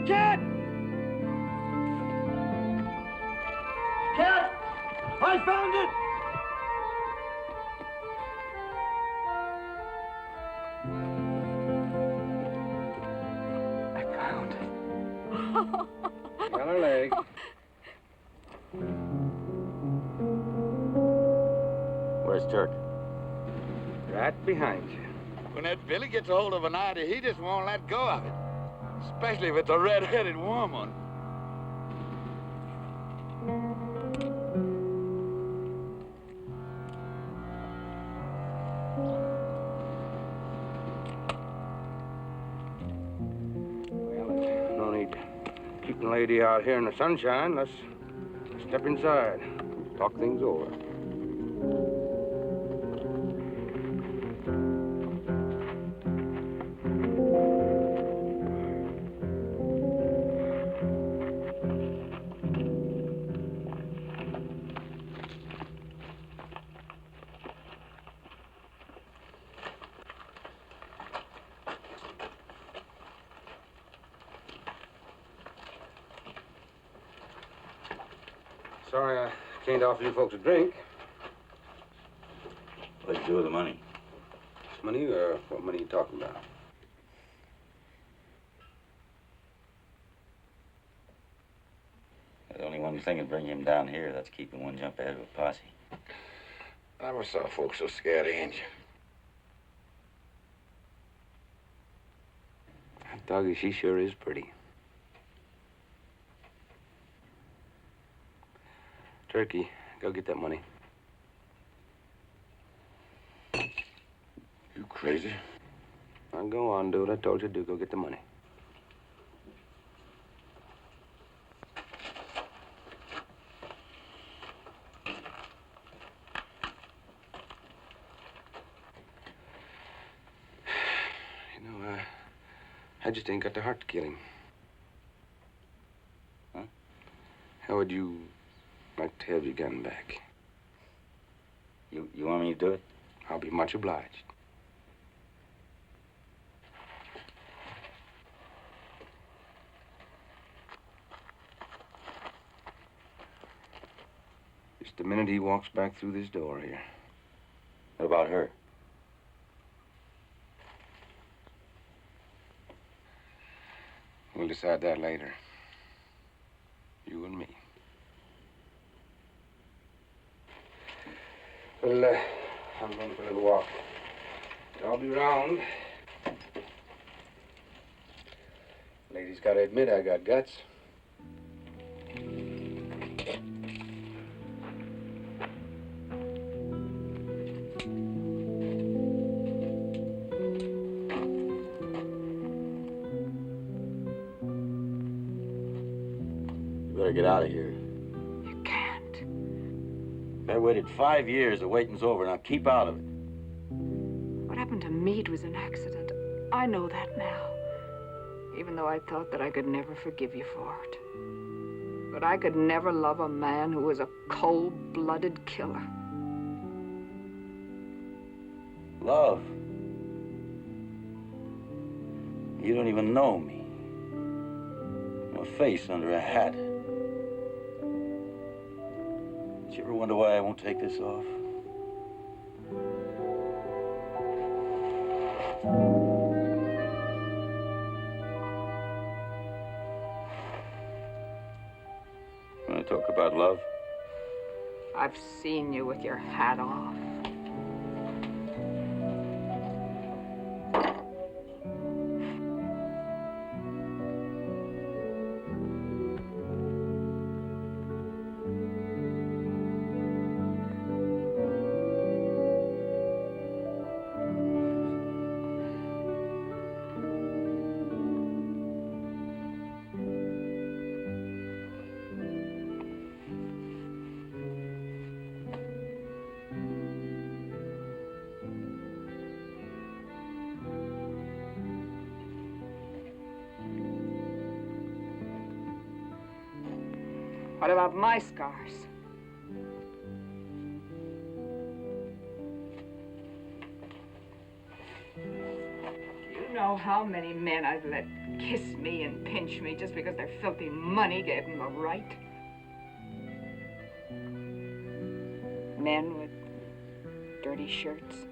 Cat! Cat! I found it! I found it. Got her leg. Where's Turk? Right behind you. When that Billy gets a hold of an idea, he just won't let go of it. Especially if it's a red-headed woman. Well, no need keeping the lady out here in the sunshine. Let's step inside, talk things over. Sorry I can't offer you folks a drink. What'd you do with the money? Money, or what money are you talking about? The only one thing that bring him down here, that's keeping one jump ahead of a posse. I never saw folks so scared of Injun. That doggy, she sure is pretty. Turkey, go get that money. You crazy? Now go on, do what I told you to do. Go get the money. I just ain't got the heart to kill him. Huh? How would you like to have your gun back? You want me to do it? I'll be much obliged. Just the minute he walks back through this door here. What about her? We'll decide that later. You and me. Well, I'm going for a little walk. I'll be round. Ladies gotta admit I got guts. Better get out of here. You can't. I waited 5 years. The waiting's over. Now keep out of it. What happened to Meade was an accident. I know that now. Even though I thought that I could never forgive you for it. But I could never love a man who was a cold-blooded killer. Love. You don't even know me. I'm a face under a hat. Did you ever wonder why I won't take this off? Want to talk about love? I've seen you with your hat off. What about my scars? Do you know how many men I've let kiss me and pinch me just because their filthy money gave them the right? Men with dirty shirts,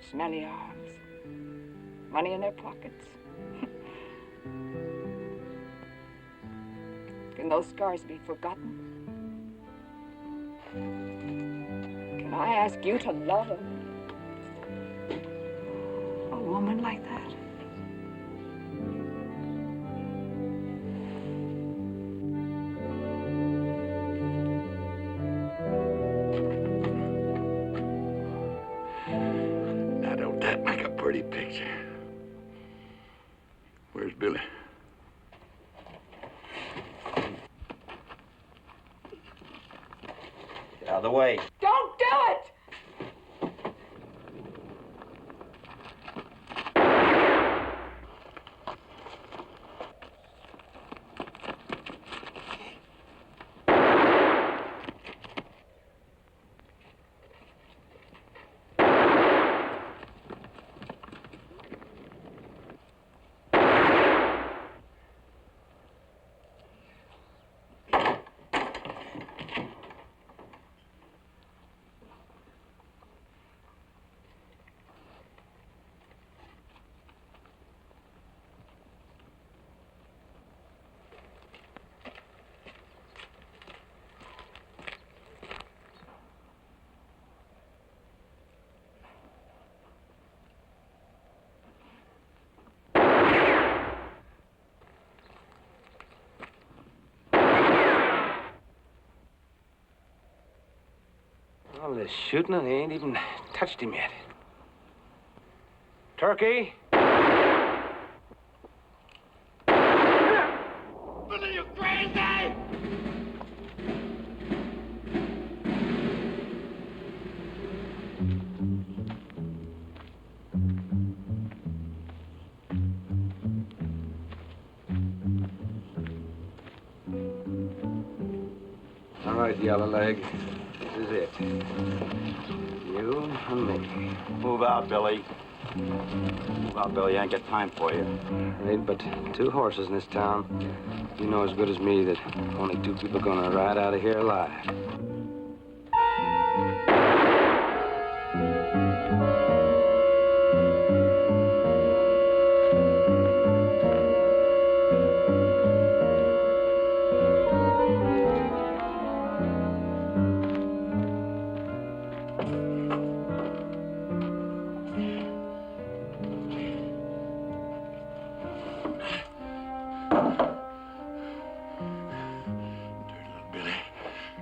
smelly arms, money in their pockets. Can those scars be forgotten? Can I ask you to love a woman like that? Now, don't that make a pretty picture? Where's Billy? Get out of the way. Don't do it! All this shooting and they ain't even touched him yet. Turkey? Billy, you crazy! All right, Yellow Leg. This is it. You and me. Move out, Billy. Move out, Billy. I ain't got time for you. There ain't but 2 horses in this town. You know as good as me that only 2 people are gonna ride out of here alive.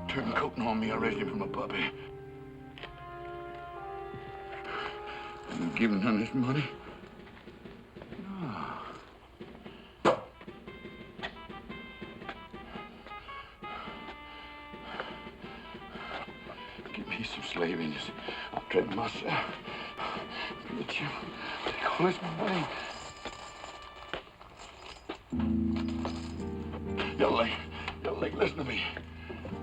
Turned Cochran on me. I raised him from a puppy. And giving him his money? No. Give me some slaving. I'll trade myself. Get you. Take all this money. Yellow Leg, listen to me.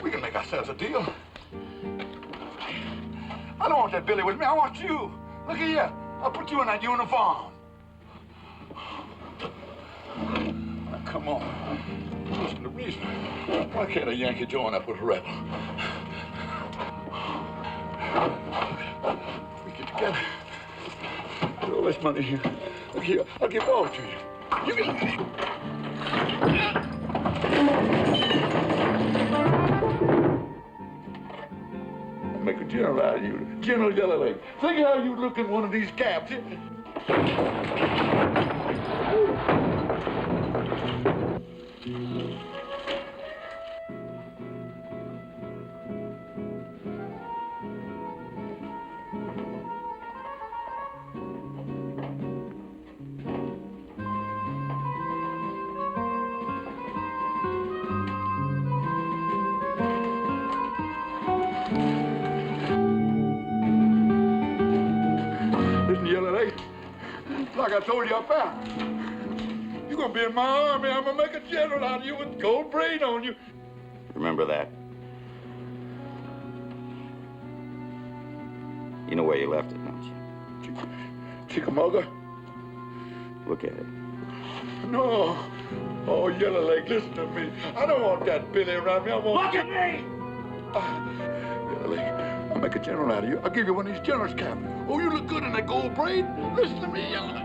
We can make ourselves a deal. I don't want that Billy with me. I want you. Look at here. I'll put you in that uniform. Now, come on. Listen to reason. Why can't a Yankee join up with a rebel? We get together. Put all this money here. Look here. I'll give it all to you. You can... Make a general out of you. General Yellow Leg. Think how you'd look in one of these caps. Like I told you up there, you're gonna be in my army. I'm gonna make a general out of you with gold braid on you. Remember that? You know where you left it, don't you? Chickamauga? Look at it. No. Oh, Yellow Leg, listen to me. I don't want that Billy around me. I want... Look at me! Yellow Leg, I'll make a general out of you. I'll give you one of these general's caps. Oh, you look good in that gold braid. Listen to me, Yellow Leg.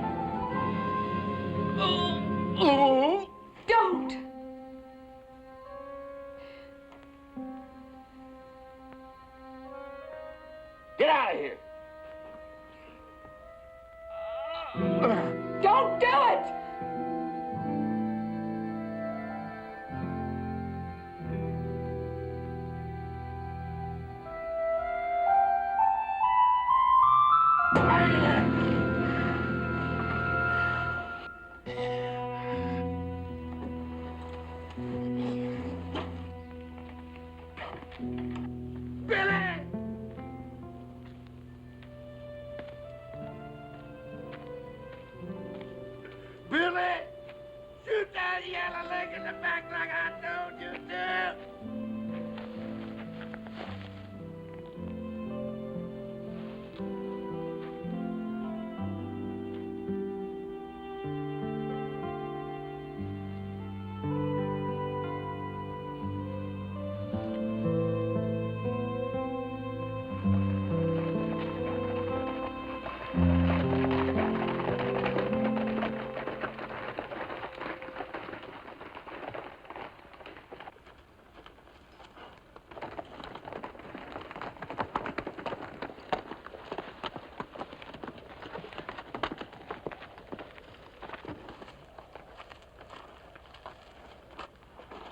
Oh! Don't! Get out of here! Don't do it! Billy! Shoot that Yellow Leg in the back like I told you to!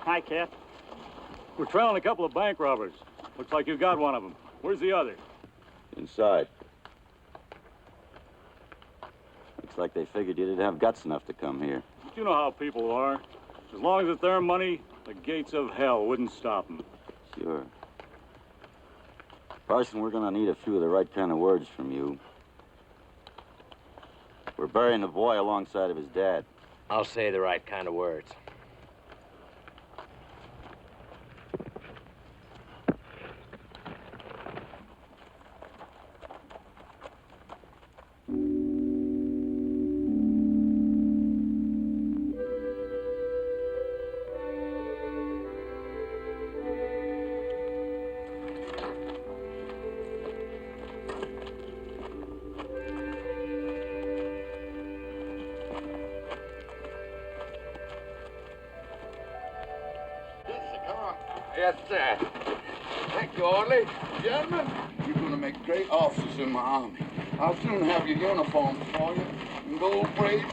Hi, Cap. We're trailing a couple of bank robbers. Looks like you got one of them. Where's the other? Inside. Looks like they figured you didn't have guts enough to come here. You know how people are. As long as it's their money, the gates of hell wouldn't stop them. Sure. Parson, we're gonna need a few of the right kind of words from you. We're burying the boy alongside of his dad. I'll say the right kind of words. Yes, sir. Thank you, Orley. Gentlemen, you're going to make great officers in my army. I'll soon have your uniforms for you, and gold braid,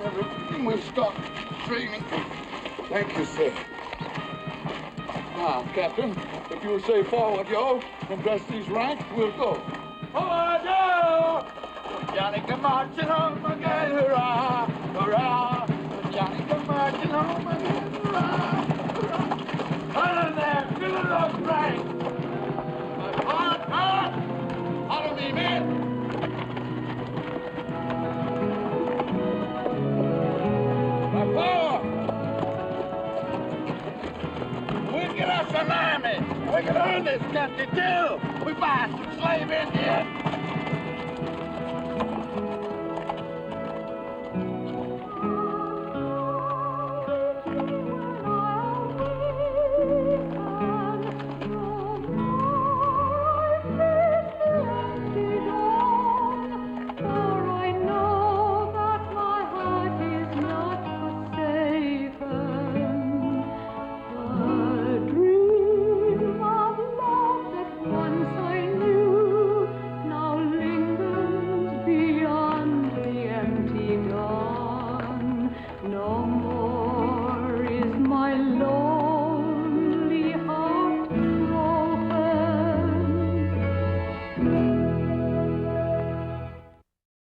everything. We'll start training. Thank you, sir. Now, Captain, if you'll say forward, yo, and dress these ranks, we'll go. Forward, yo! Johnny come marching home again, hurrah, hurrah! Johnny come marching home again, hurrah, hurrah! Hold in there, fill it up right! Hard! Follow me, men! We can earn this country, too. We buy some slave Indians.